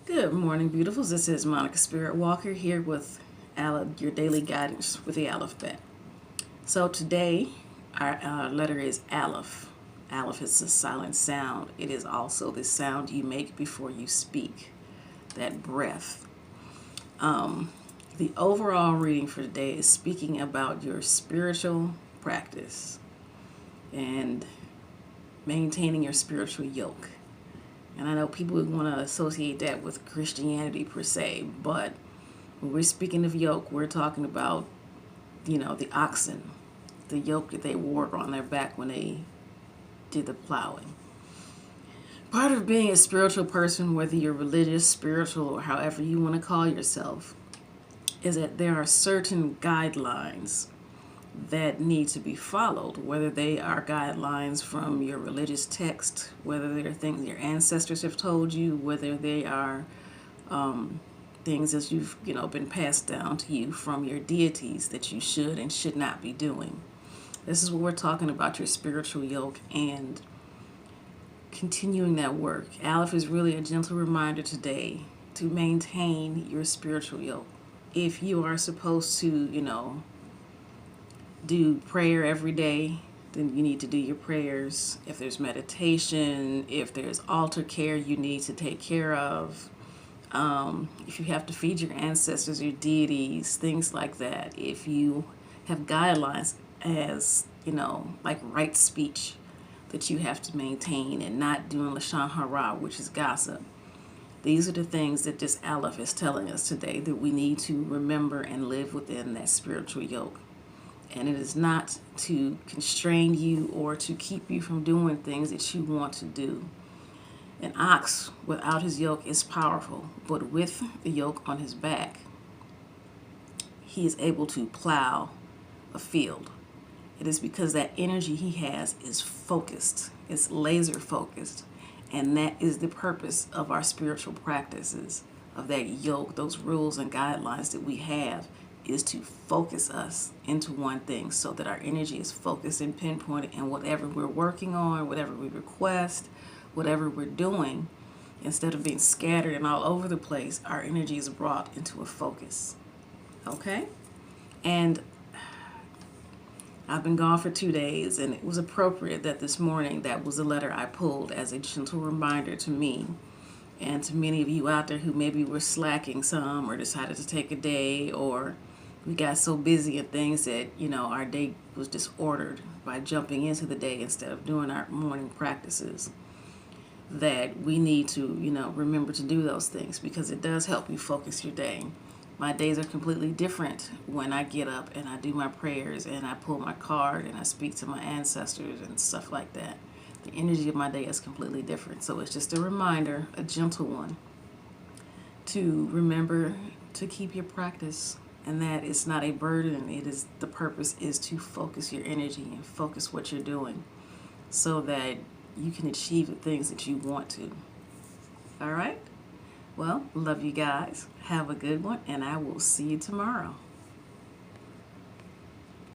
Good morning, beautifuls. This is Monica Spirit Walker here with Aleph, your daily guidance with the Aleph Bet. So today, our letter is Aleph. Aleph is a silent sound. It is also the sound you make before you speak, that breath. The overall reading for today is speaking about your spiritual practice and maintaining your spiritual yoke. And I know people would want to associate that with Christianity per se, but when we're speaking of yoke, we're talking about, the oxen, the yoke that they wore on their back when they did the plowing. Part of being a spiritual person, whether you're religious, spiritual, or however you want to call yourself, is that there are certain guidelines that need to be followed, whether they are guidelines from your religious text, whether they're things your ancestors have told you, whether they are things that you've been passed down to you from your deities that you should and should not be doing. This is what we're talking about, your spiritual yoke and continuing that work. Aleph is really a gentle reminder today to maintain your spiritual yoke. If you are supposed to, do prayer every day, then you need to do your prayers. If there's meditation, if there's altar care you need to take care of, if you have to feed your ancestors, your deities, things like that, if you have guidelines as, like right speech that you have to maintain and not doing Lashon Hara, which is gossip. These are the things that this Aleph is telling us today that we need to remember and live within that spiritual yoke. And it is not to constrain you or to keep you from doing things that you want to do. An ox without his yoke is powerful, but with the yoke on his back, he is able to plow a field. It is because that energy he has is focused, it's laser focused, and that is the purpose of our spiritual practices, of that yoke, those rules and guidelines that we have, is to focus us into one thing so that our energy is focused and pinpointed in whatever we're working on, whatever we request, whatever we're doing. Instead of being scattered and all over the place, our energy is brought into a focus. Okay? And I've been gone for 2 days, and it was appropriate that this morning that was the letter I pulled as a gentle reminder to me and to many of you out there who maybe were slacking some or decided to take a day, or we got so busy in things that, our day was disordered by jumping into the day instead of doing our morning practices, that we need to, remember to do those things because it does help you focus your day. My days are completely different when I get up and I do my prayers and I pull my card and I speak to my ancestors and stuff like that. The energy of my day is completely different. So it's just a reminder, a gentle one, to remember to keep your practice, and that it's not a burden. It is, the purpose is to focus your energy and focus what you're doing so that you can achieve the things that you want to. All right? Well, love you guys. Have a good one, and I will see you tomorrow.